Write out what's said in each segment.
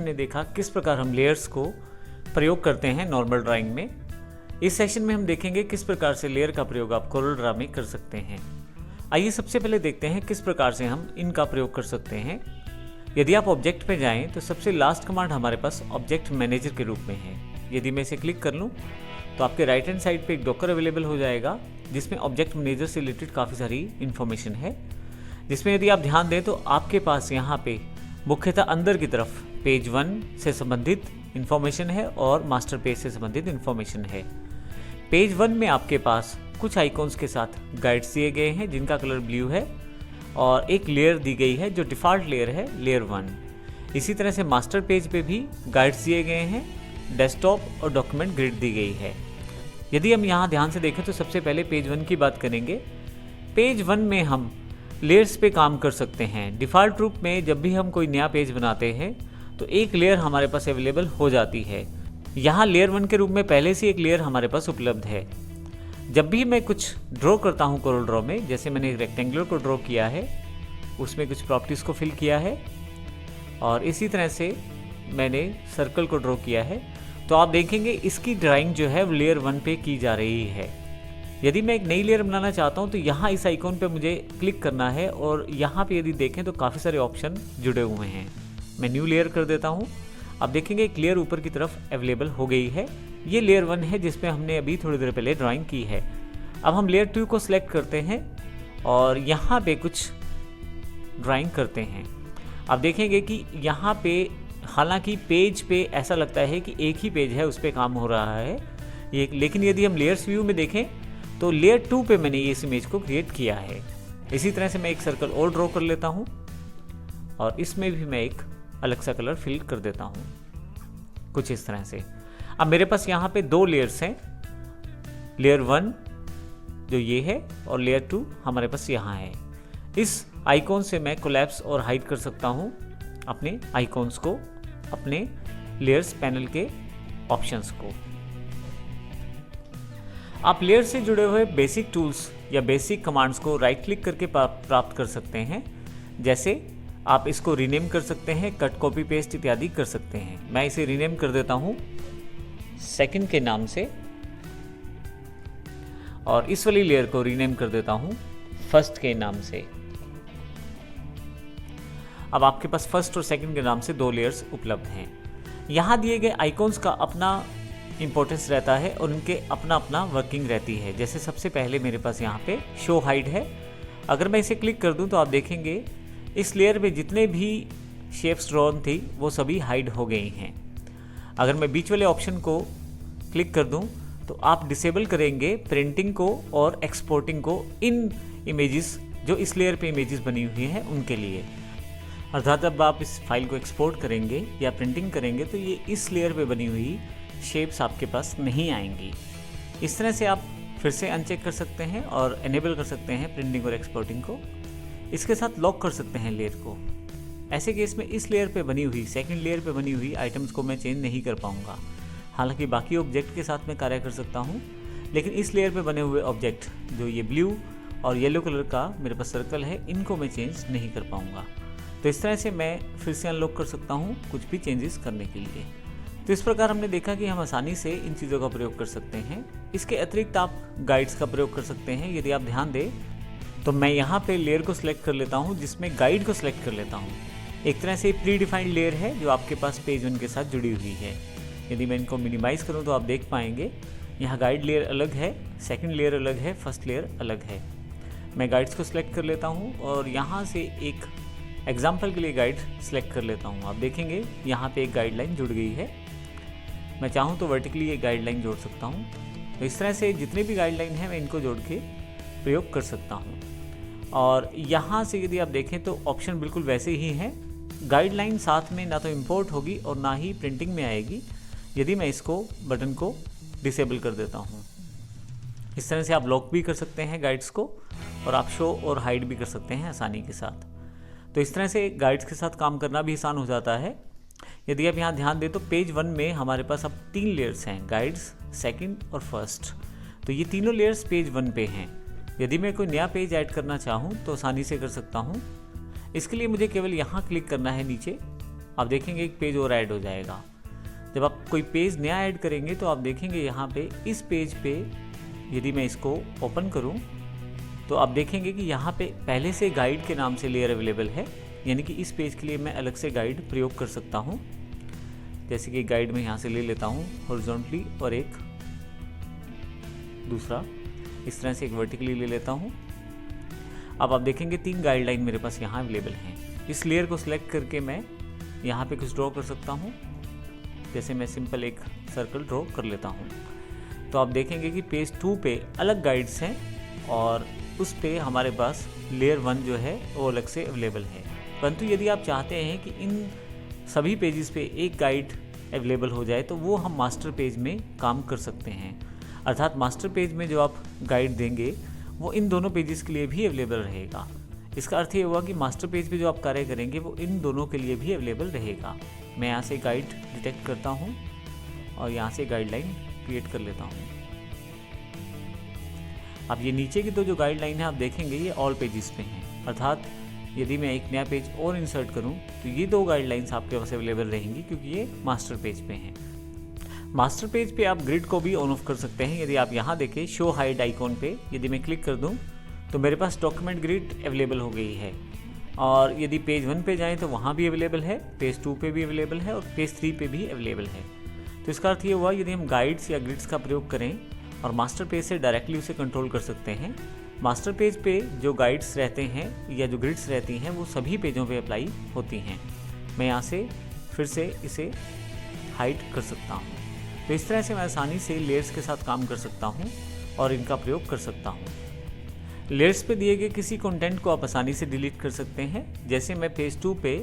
हमने देखा किस प्रकार हम लेयर्स को प्रयोग करते हैं नॉर्मल ड्राइंग में। इस सेशन में हम देखेंगे किस प्रकार से लेयर का प्रयोग आप कोरल ड्रा में कर सकते हैं। आइए सबसे पहले देखते हैं किस प्रकार से हम इनका प्रयोग कर सकते हैं। यदि आप ऑब्जेक्ट पे जाएं तो सबसे लास्ट कमांड हमारे पास ऑब्जेक्ट मैनेजर के रूप में है। यदि मैं इसे क्लिक कर लूं तो आपके राइट हैंड साइड पे एक डॉकर अवेलेबल हो जाएगा जिसमें ऑब्जेक्ट मैनेजर से रिलेटेड काफ़ी सारी इन्फॉर्मेशन है, जिसमें यदि आप ध्यान दें तो आपके पास यहाँ पे मुख्यतः अंदर की तरफ पेज 1 से संबंधित इन्फॉर्मेशन है और मास्टर पेज से संबंधित इन्फॉर्मेशन है। पेज 1 में आपके पास कुछ आइकॉन्स के साथ गाइड्स दिए गए हैं जिनका कलर ब्लू है और एक लेयर दी गई है जो डिफ़ॉल्ट लेयर है, लेयर 1। इसी तरह से मास्टर पेज पे भी गाइड्स दिए गए हैं, डेस्कटॉप और डॉक्यूमेंट ग्रिड दी गई है। यदि हम यहाँ ध्यान से देखें तो सबसे पहले पेज 1 की बात करेंगे। पेज 1 में हम लेयर्स पे काम कर सकते हैं। डिफ़ॉल्ट रूप में जब भी हम कोई नया पेज बनाते हैं तो एक लेयर हमारे पास अवेलेबल हो जाती है। यहाँ लेयर 1 के रूप में पहले से एक लेयर हमारे पास उपलब्ध है। जब भी मैं कुछ ड्रॉ करता हूँ कोरल ड्रॉ में, जैसे मैंने एक रेक्टेंगुलर को ड्रॉ किया है, उसमें कुछ प्रॉपर्टीज़ को फिल किया है और इसी तरह से मैंने सर्कल को ड्रॉ किया है, तो आप देखेंगे इसकी ड्राइंग जो है वो लेयर 1 पे की जा रही है। यदि मैं एक नई लेयर बनाना चाहता हूं तो यहाँ इस आइकॉन पे मुझे क्लिक करना है और यहाँ पे यदि देखें तो काफ़ी सारे ऑप्शन जुड़े हुए हैं। मैं न्यू लेयर कर देता हूँ। अब देखेंगे एक लेयर ऊपर की तरफ अवेलेबल हो गई है। ये लेयर 1 है जिसपे हमने अभी थोड़ी देर पहले ड्राइंग की है। अब हम लेयर 2 को सिलेक्ट करते हैं और यहाँ पे कुछ ड्राइंग करते हैं। अब देखेंगे कि यहाँ पे हालांकि पेज पे ऐसा लगता है कि एक ही पेज है, उस पर काम हो रहा है ये, लेकिन यदि हम लेयर्स व्यू में देखें तो लेयर 2 पे मैंने ये इस इमेज को क्रिएट किया है। इसी तरह से मैं एक सर्कल और ड्रॉ कर लेता हूँ और इसमें भी मैं एक अलग सा कलर फिल कर देता हूँ कुछ इस तरह से। अब मेरे पास यहाँ पे 2 लेयर्स हैं, लेयर 1 जो ये है और लेयर 2 हमारे पास यहाँ है। इस आइकॉन से मैं कोलैप्स और हाइड कर सकता हूँ अपने आइकॉन्स को, अपने लेयर्स पैनल के ऑप्शंस को। आप लेयर से जुड़े हुए बेसिक टूल्स या बेसिक कमांड्स को राइट क्लिक करके प्राप्त कर सकते हैं। जैसे आप इसको रीनेम कर सकते हैं, कट कॉपी पेस्ट इत्यादि कर सकते हैं। मैं इसे रीनेम कर देता हूं सेकंड के नाम से और इस वाली लेयर को रीनेम कर देता हूं फर्स्ट के नाम से। अब आपके पास फर्स्ट और सेकंड के नाम से 2 लेयर्स उपलब्ध हैं। यहाँ दिए गए आइकॉन्स का अपना इंपॉर्टेंस रहता है और उनके अपना अपना वर्किंग रहती है। जैसे सबसे पहले मेरे पास यहाँ पे शो हाइड है। अगर मैं इसे क्लिक कर दूँ तो आप देखेंगे इस लेयर में जितने भी शेप्स ड्रॉन थी वो सभी हाइड हो गई हैं। अगर मैं बीच वाले ऑप्शन को क्लिक कर दूँ तो आप डिसेबल करेंगे प्रिंटिंग को और एक्सपोर्टिंग को इन इमेजेस जो इस लेयर पे इमेजेस बनी हुई हैं उनके लिए। अर्थात जब आप इस फाइल को एक्सपोर्ट करेंगे या प्रिंटिंग करेंगे तो ये इस लेयर पे बनी हुई शेप्स आपके पास नहीं आएंगी। इस तरह से आप फिर से अनचेक कर सकते हैं और एनेबल कर सकते हैं प्रिंटिंग और एक्सपोर्टिंग को। इसके साथ लॉक कर सकते हैं लेयर को। ऐसे केस में इस लेयर पे बनी हुई, सेकंड लेयर पे बनी हुई आइटम्स को मैं चेंज नहीं कर पाऊंगा। हालांकि बाकी ऑब्जेक्ट के साथ मैं कार्य कर सकता हूं, लेकिन इस लेयर पे बने हुए ऑब्जेक्ट जो ये ब्लू और येलो कलर का मेरे पास सर्कल है, इनको मैं चेंज नहीं कर पाऊँगा। तो इस तरह से मैं फिर से अनलॉक कर सकता हूँ कुछ भी चेंजेस करने के लिए। तो इस प्रकार हमने देखा कि हम आसानी से इन चीज़ों का प्रयोग कर सकते हैं। इसके अतिरिक्त आप गाइड्स का प्रयोग कर सकते हैं। यदि आप ध्यान दें तो मैं यहाँ पे लेयर को सिलेक्ट कर लेता हूँ जिसमें गाइड को सिलेक्ट कर लेता हूँ। एक तरह से प्री डिफाइंड लेयर है जो आपके पास पेज 1 के साथ जुड़ी हुई है। यदि मैं इनको मिनिमाइज़ करूँ तो आप देख पाएंगे यहाँ गाइड लेयर अलग है, सेकेंड लेयर अलग है, फर्स्ट लेयर अलग है। मैं गाइड्स को सिलेक्ट कर लेता हूँ और यहाँ से एक एग्जाम्पल के लिए गाइड सिलेक्ट कर लेता हूँ। आप देखेंगे यहाँ पे एक गाइडलाइन जुड़ गई है। मैं चाहूँ तो वर्टिकली एक गाइडलाइन जोड़ सकता हूँ। तो इस तरह से जितने भी गाइडलाइन हैं मैं इनको जोड़ के प्रयोग कर सकता हूँ। और यहाँ से यदि आप देखें तो ऑप्शन बिल्कुल वैसे ही हैं। गाइडलाइन साथ में ना तो इंपोर्ट होगी और ना ही प्रिंटिंग में आएगी यदि मैं इसको बटन को डिसेबल कर देता हूँ। इस तरह से आप लॉक भी कर सकते हैं गाइड्स को और आप शो और हाइड भी कर सकते हैं आसानी के साथ। तो इस तरह से गाइड्स के साथ काम करना भी आसान हो जाता है। यदि आप यहाँ ध्यान दें तो पेज 1 में हमारे पास अब 3 लेयर्स हैं, गाइड्स, सेकंड और फर्स्ट। तो ये तीनों लेयर्स पेज 1 पे हैं। यदि मैं कोई नया पेज ऐड करना चाहूँ तो आसानी से कर सकता हूँ। इसके लिए मुझे केवल यहाँ क्लिक करना है नीचे आप देखेंगे एक पेज और ऐड हो जाएगा। जब आप कोई पेज नया ऐड करेंगे तो आप देखेंगे यहाँ पे इस पेज पे यदि मैं इसको ओपन करूँ तो आप देखेंगे कि यहाँ पे पहले से गाइड के नाम से लेयर अवेलेबल है, यानी कि इस पेज के लिए मैं अलग से गाइड प्रयोग कर सकता हूँ। जैसे कि गाइड में यहाँ से ले लेता हूँ हॉरिजॉन्टली और एक दूसरा इस तरह से एक वर्टिकली ले लेता हूँ। अब आप देखेंगे 3 गाइडलाइन मेरे पास यहाँ अवेलेबल हैं। इस लेयर को सिलेक्ट करके मैं यहाँ पे कुछ ड्रॉ कर सकता हूँ। जैसे मैं सिंपल एक सर्कल ड्रॉ कर लेता हूँ तो आप देखेंगे कि पेज 2 पे अलग गाइड्स हैं और उस पे हमारे पास लेयर 1 जो है वो अलग से अवेलेबल है। परंतु यदि आप चाहते हैं कि इन सभी पेजेस पे एक गाइड अवेलेबल हो जाए तो वो हम मास्टर पेज में काम कर सकते हैं। अर्थात मास्टर पेज में जो आप गाइड देंगे वो इन दोनों पेजेस के लिए भी अवेलेबल रहेगा। इसका अर्थ ये हुआ कि मास्टर पेज पे जो आप कार्य करेंगे वो इन दोनों के लिए भी अवेलेबल रहेगा। मैं यहाँ से गाइड डिटेक्ट करता हूँ और यहाँ से गाइडलाइन क्रिएट कर लेता हूँ। अब ये नीचे की तो जो गाइडलाइन है आप देखेंगे ये ऑल पेजेस पे हैं। अर्थात यदि मैं एक नया पेज और इंसर्ट करूँ तो ये 2 गाइडलाइंस आपके पास अवेलेबल रहेंगी क्योंकि ये मास्टर पेज पे हैं। मास्टर पेज पे आप ग्रिड को भी ऑन ऑफ कर सकते हैं। यदि आप यहाँ देखें शो हाइड आइकॉन पे यदि मैं क्लिक कर दूँ तो मेरे पास डॉक्यूमेंट ग्रिड अवेलेबल हो गई है। और यदि पेज 1 पे जाएं तो वहाँ भी अवेलेबल है, पेज 2 पे भी अवेलेबल है और पेज 3 पे भी अवेलेबल है। तो इसका अर्थ ये हुआ यदि हम गाइड्स या ग्रिड्स का प्रयोग करें और मास्टर पेज से डायरेक्टली उसे कंट्रोल कर सकते हैं। मास्टर पेज पे जो गाइड्स रहते हैं या जो ग्रिड्स रहती हैं वो सभी पेजों पे अप्लाई होती हैं। मैं यहाँ से फिर से इसे हाइड कर सकता हूँ। तो इस तरह से मैं आसानी से लेयर्स के साथ काम कर सकता हूँ और इनका प्रयोग कर सकता हूँ। लेयर्स पे दिए गए किसी कंटेंट को आप आसानी से डिलीट कर सकते हैं। जैसे मैं पेज 2 पे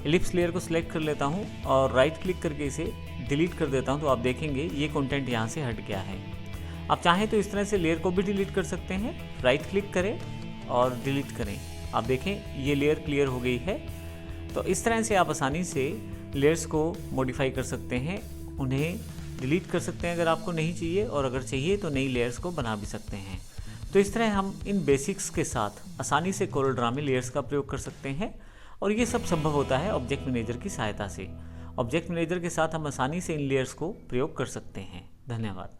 एलिप्स लेयर को सिलेक्ट कर लेता हूँ और राइट क्लिक करके इसे डिलीट कर देता हूँ तो आप देखेंगे ये कंटेंट यहाँ से हट गया है। आप चाहें तो इस तरह से लेयर को भी डिलीट कर सकते हैं। राइट क्लिक करें और डिलीट करें, आप देखें ये लेयर क्लियर हो गई है। तो इस तरह से आप आसानी से लेयर्स को मॉडिफाई कर सकते हैं, उन्हें डिलीट कर सकते हैं अगर आपको नहीं चाहिए, और अगर चाहिए तो नई लेयर्स को बना भी सकते हैं। तो इस तरह हम इन बेसिक्स के साथ आसानी से CorelDRAW में लेयर्स का प्रयोग कर सकते हैं और ये सब संभव होता है ऑब्जेक्ट मैनेजर की सहायता से। ऑब्जेक्ट मैनेजर के साथ हम आसानी से इन लेयर्स को प्रयोग कर सकते हैं। धन्यवाद।